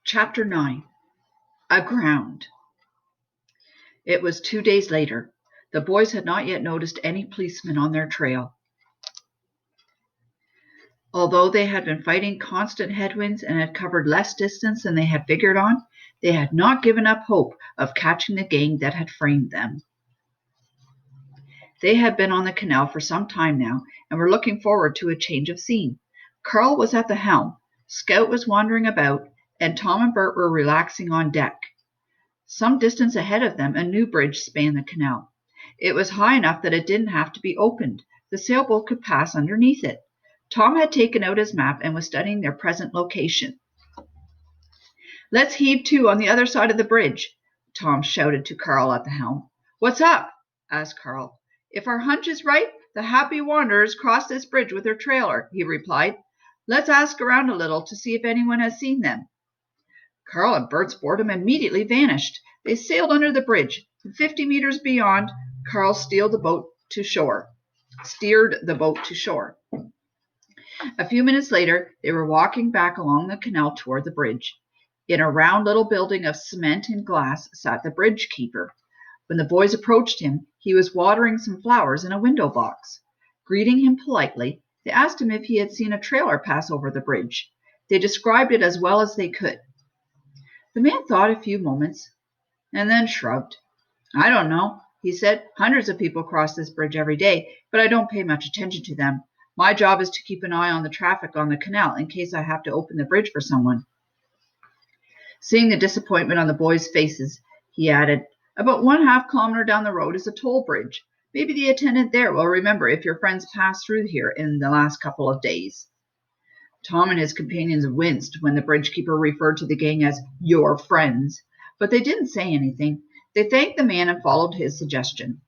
Chapter 9. Aground. It was 2 days later. The boys had not yet noticed any policemen on their trail. Although they had been fighting constant headwinds and had covered less distance than they had figured on, they had not given up hope of catching the gang that had framed them. They had been on the canal for some time now and were looking forward to a change of scene. Carl was at the helm, Scout was wandering about, and Tom and Bert were relaxing on deck. Some distance ahead of them, a new bridge spanned the canal. It was high enough that it didn't have to be opened. The sailboat could pass underneath it. Tom had taken out his map and was studying their present location. "Let's heave to on the other side of the bridge," Tom shouted to Carl at the helm. "What's up?" asked Carl. "If our hunch is right, the Happy Wanderers crossed this bridge with their trailer," he replied. "Let's ask around a little to see if anyone has seen them." Carl and Bert's boredom immediately vanished. They sailed under the bridge. 50 meters beyond, Carl steered the boat to shore. A few minutes later, they were walking back along the canal toward the bridge. In a round little building of cement and glass sat the bridge keeper. When the boys approached him, he was watering some flowers in a window box. Greeting him politely, they asked him if he had seen a trailer pass over the bridge. They described it as well as they could. The man thought a few moments and then shrugged. "I don't know," he said. "Hundreds of people cross this bridge every day, but I don't pay much attention to them. My job is to keep an eye on the traffic on the canal in case I have to open the bridge for someone." Seeing the disappointment on the boys' faces, he added, "About 1/2 kilometer down the road is a toll bridge. Maybe the attendant there will remember if your friends passed through here in the last couple of days." Tom and his companions winced when the bridge keeper referred to the gang as "your friends," but they didn't say anything. They thanked the man and followed his suggestion.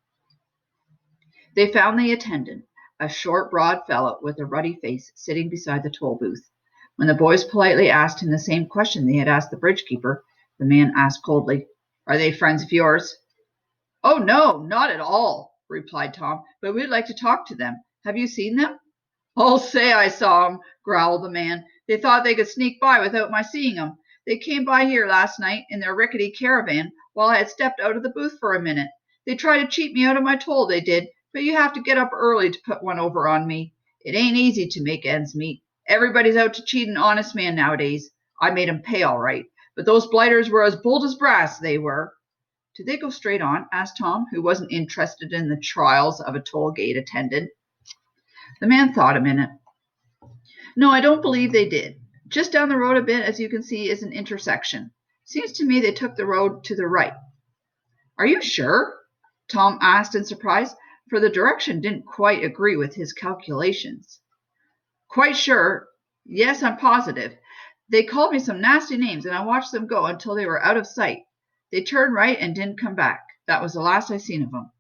They found the attendant, a short, broad fellow with a ruddy face, sitting beside the toll booth. When the boys politely asked him the same question they had asked the bridge keeper, the man asked coldly, "Are they friends of yours?" "Oh, no, not at all," replied Tom, "but we'd like to talk to them. Have you seen them?" "I'll say I saw 'em," growled the man. "They thought they could sneak by without my seeing 'em. They came by here last night in their rickety caravan while I had stepped out of the booth for a minute. They tried to cheat me out of my toll, they did, but you have to get up early to put one over on me. It ain't easy to make ends meet. Everybody's out to cheat an honest man nowadays. I made 'em pay all right, but those blighters were as bold as brass, they were." "Did they go straight on?" asked Tom, who wasn't interested in the trials of a toll gate attendant. The man thought a minute. "No, I don't believe they did. Just down the road a bit, as you can see, is an intersection. Seems to me they took the road to the right." "Are you sure?" Tom asked in surprise, for the direction didn't quite agree with his calculations. "Quite sure. Yes, I'm positive. They called me some nasty names, and I watched them go until they were out of sight. They turned right and didn't come back. That was the last I seen of them."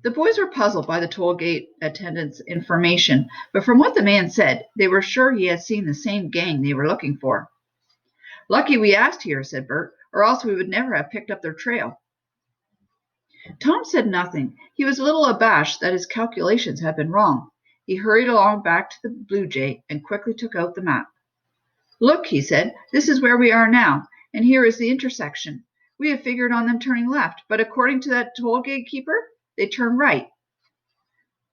The boys were puzzled by the toll gate attendant's information, but from what the man said, they were sure he had seen the same gang they were looking for. "Lucky we asked here," said Bert, "or else we would never have picked up their trail." Tom said nothing. He was a little abashed that his calculations had been wrong. He hurried along back to the Blue Jay and quickly took out the map. "Look," he said, "this is where we are now, and here is the intersection. We have figured on them turning left, but according to that toll gate keeper, they turn right."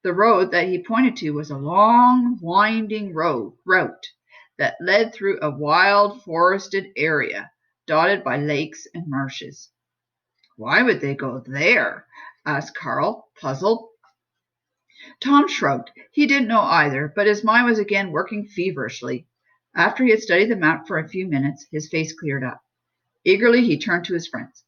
The road that he pointed to was a long, winding route that led through a wild forested area dotted by lakes and marshes. "Why would they go there?" asked Carl, puzzled. Tom shrugged. He didn't know either, but his mind was again working feverishly. After he had studied the map for a few minutes, his face cleared up. Eagerly, he turned to his friends.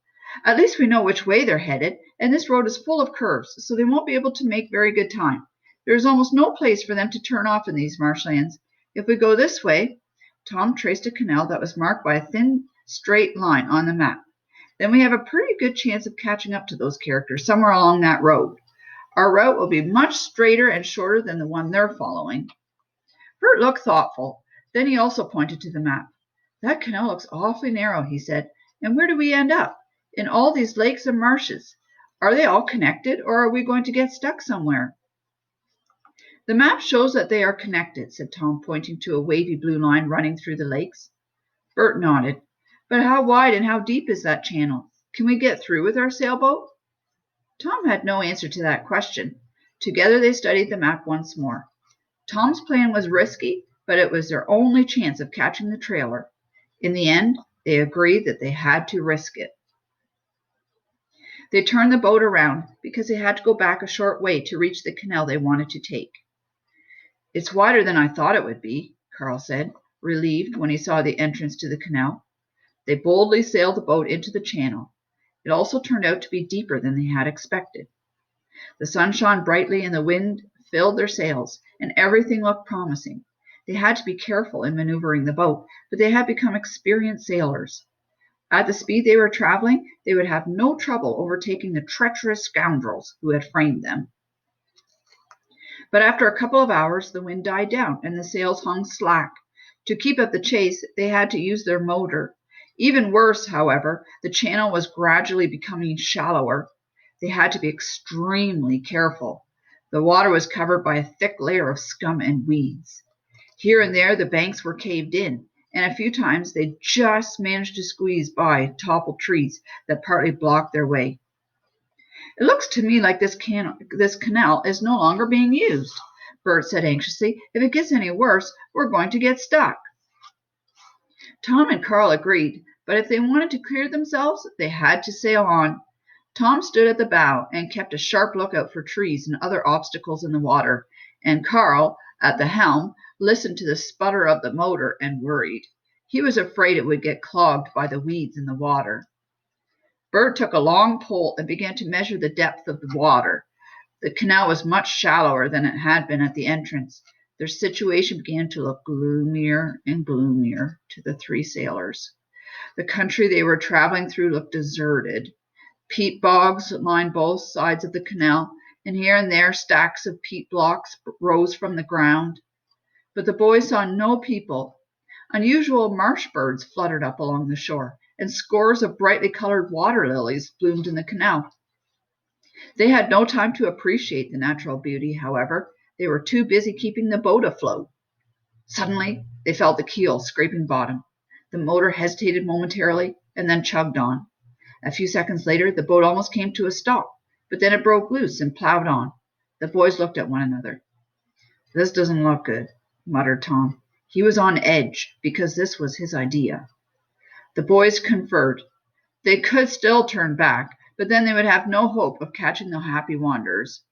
"At least we know which way they're headed, and this road is full of curves, so they won't be able to make very good time. There is almost no place for them to turn off in these marshlands. If we go this way," Tom traced a canal that was marked by a thin, straight line on the map, "then we have a pretty good chance of catching up to those characters somewhere along that road. Our route will be much straighter and shorter than the one they're following." Bert looked thoughtful. Then he also pointed to the map. "That canal looks awfully narrow," he said. "And where do we end up? In all these lakes and marshes. Are they all connected, or are we going to get stuck somewhere?" The map shows that they are connected, said Tom, pointing to a wavy blue line running through the lakes. Bert nodded. But how wide and how deep is that channel? Can we get through with our sailboat? Tom had no answer to that question. Together they studied the map once more. Tom's plan was risky, but it was their only chance of catching the trailer. In the end, they agreed that they had to risk it. They turned the boat around because they had to go back a short way to reach the canal they wanted to take. It's wider than I thought it would be, Carl said, relieved when he saw the entrance to the canal. They boldly sailed the boat into the channel. It also turned out to be deeper than they had expected. The sun shone brightly and the wind filled their sails, and everything looked promising. They had to be careful in maneuvering the boat, but they had become experienced sailors. At the speed they were traveling, they would have no trouble overtaking the treacherous scoundrels who had framed them. But after a couple of hours, the wind died down and the sails hung slack. To keep up the chase, they had to use their motor. Even worse, however, the channel was gradually becoming shallower. They had to be extremely careful. The water was covered by a thick layer of scum and weeds. Here and there, the banks were caved in, and a few times they just managed to squeeze by toppled trees that partly blocked their way. It looks to me like this canal is no longer being used, Bert said anxiously. If it gets any worse, we're going to get stuck. Tom and Carl agreed, but if they wanted to clear themselves, they had to sail on. Tom stood at the bow and kept a sharp lookout for trees and other obstacles in the water, and Carl, at the helm, listened to the sputter of the motor and worried. He was afraid it would get clogged by the weeds in the water. Bert took a long pole and began to measure the depth of the water. The canal was much shallower than it had been at the entrance. Their situation began to look gloomier and gloomier to the three sailors. The country they were traveling through looked deserted. Peat bogs lined both sides of the canal, and here and there stacks of peat blocks rose from the ground. But the boys saw no people. Unusual marsh birds fluttered up along the shore, and scores of brightly colored water lilies bloomed in the canal. They had no time to appreciate the natural beauty, however. They were too busy keeping the boat afloat. Suddenly, they felt the keel scraping bottom. The motor hesitated momentarily and then chugged on. A few seconds later, the boat almost came to a stop, but then it broke loose and plowed on. The boys looked at one another. This doesn't look good, muttered Tom. He was on edge because this was his idea. The boys conferred. They could still turn back, but then they would have no hope of catching the happy wanderers.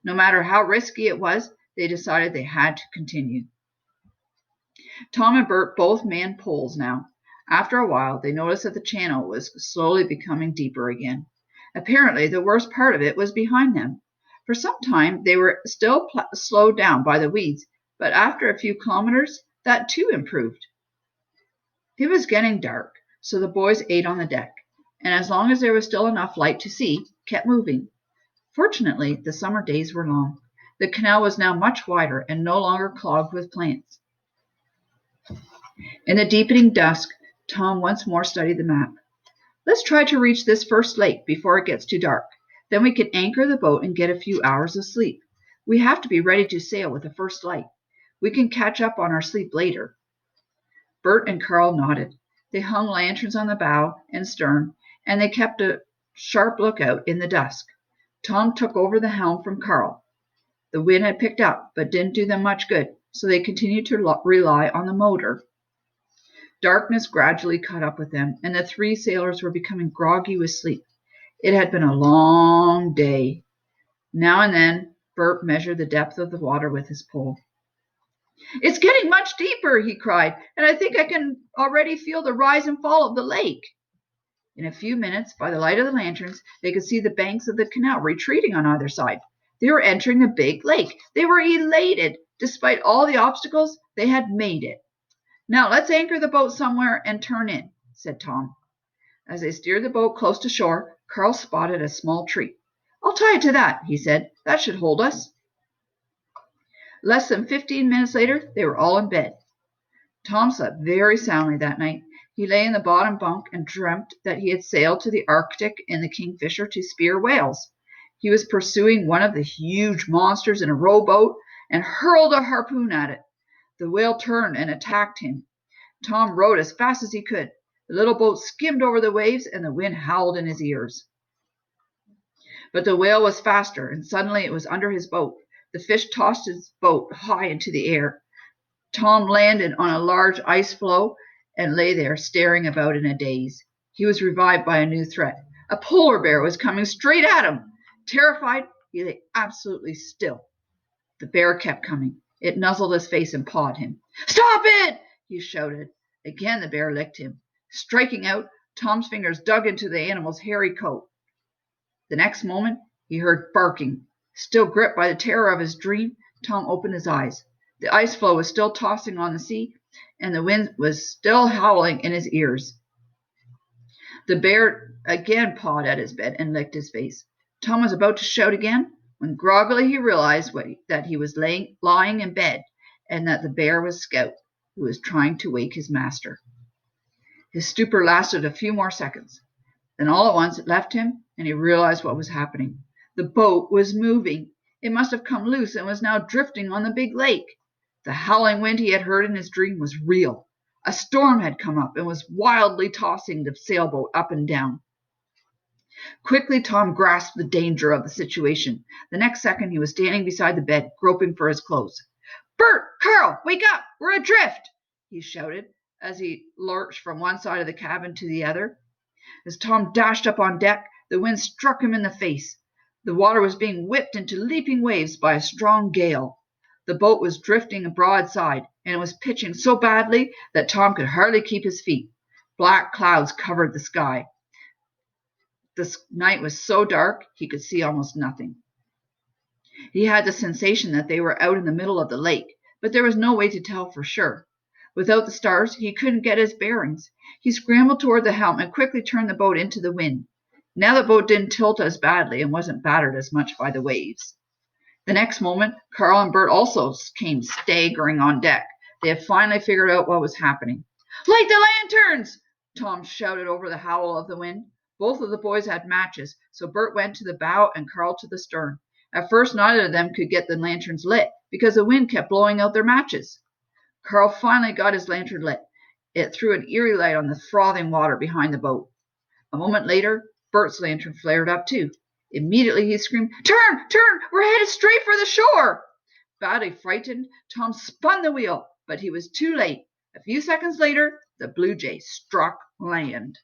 No matter how risky it was, they decided they had to continue. Tom and Bert both manned poles now. After a while, they noticed that the channel was slowly becoming deeper again. Apparently, the worst part of it was behind them. For some time, they were still slowed down by the weeds, but after a few kilometers, that too improved. It was getting dark, so the boys ate on the deck, and as long as there was still enough light to see, kept moving. Fortunately, the summer days were long. The canal was now much wider and no longer clogged with plants. In the deepening dusk, Tom once more studied the map. Let's try to reach this first lake before it gets too dark. Then we can anchor the boat and get a few hours of sleep. We have to be ready to sail with the first light. We can catch up on our sleep later. Bert and Carl nodded. They hung lanterns on the bow and stern, and they kept a sharp lookout in the dusk. Tom took over the helm from Carl. The wind had picked up, but didn't do them much good, so they continued to rely on the motor. Darkness gradually caught up with them, and the three sailors were becoming groggy with sleep. It had been a long day. Now and then, Bert measured the depth of the water with his pole. It's getting much deeper, he cried, and I think I can already feel the rise and fall of the lake. In a few minutes, by the light of the lanterns, they could see the banks of the canal retreating on either side. They were entering the big lake. They were elated. Despite all the obstacles, they had made it. Now let's anchor the boat somewhere and turn in, said Tom. As they steered the boat close to shore, Carl spotted a small tree. I'll tie it to that, he said. That should hold us. Less than 15 minutes later, they were all in bed. Tom slept very soundly that night. He lay in the bottom bunk and dreamt that he had sailed to the Arctic in the Kingfisher to spear whales. He was pursuing one of the huge monsters in a rowboat, and hurled a harpoon at it. The whale turned and attacked him. Tom rowed as fast as he could. The little boat skimmed over the waves, and the wind howled in his ears. But the whale was faster, and suddenly it was under his boat. The fish tossed his boat high into the air. Tom landed on a large ice floe and lay there staring about in a daze. He was revived by a new threat. A polar bear was coming straight at him. Terrified, he lay absolutely still. The bear kept coming. It nuzzled his face and pawed him. "Stop it!" he shouted. Again the bear licked him. Striking out, Tom's fingers dug into the animal's hairy coat. The next moment, he heard barking. Still gripped by the terror of his dream, Tom opened his eyes. The ice floe was still tossing on the sea, and the wind was still howling in his ears. The bear again pawed at his bed and licked his face. Tom was about to shout again when groggily he realized that he was lying in bed and that the bear was Scout, who was trying to wake his master. His stupor lasted a few more seconds. Then all at once it left him, and he realized what was happening. The boat was moving. It must have come loose and was now drifting on the big lake. The howling wind he had heard in his dream was real. A storm had come up and was wildly tossing the sailboat up and down. Quickly, Tom grasped the danger of the situation. The next second, he was standing beside the bed, groping for his clothes. "Bert! Carl! Wake up! We're adrift!" he shouted as he lurched from one side of the cabin to the other. As Tom dashed up on deck, the wind struck him in the face. The water was being whipped into leaping waves by a strong gale. The boat was drifting broadside, and it was pitching so badly that Tom could hardly keep his feet. Black clouds covered the sky. The night was so dark he could see almost nothing. He had the sensation that they were out in the middle of the lake, but there was no way to tell for sure. Without the stars, he couldn't get his bearings. He scrambled toward the helm and quickly turned the boat into the wind. Now the boat didn't tilt as badly and wasn't battered as much by the waves. The next moment, Carl and Bert also came staggering on deck. They had finally figured out what was happening. "Light the lanterns!" Tom shouted over the howl of the wind. Both of the boys had matches, so Bert went to the bow and Carl to the stern. At first, neither of them could get the lanterns lit because the wind kept blowing out their matches. Carl finally got his lantern lit. It threw an eerie light on the frothing water behind the boat. A moment later, Bert's lantern flared up too. Immediately he screamed, "Turn! Turn! We're headed straight for the shore!" Badly frightened, Tom spun the wheel, but he was too late. A few seconds later, the Blue Jay struck land.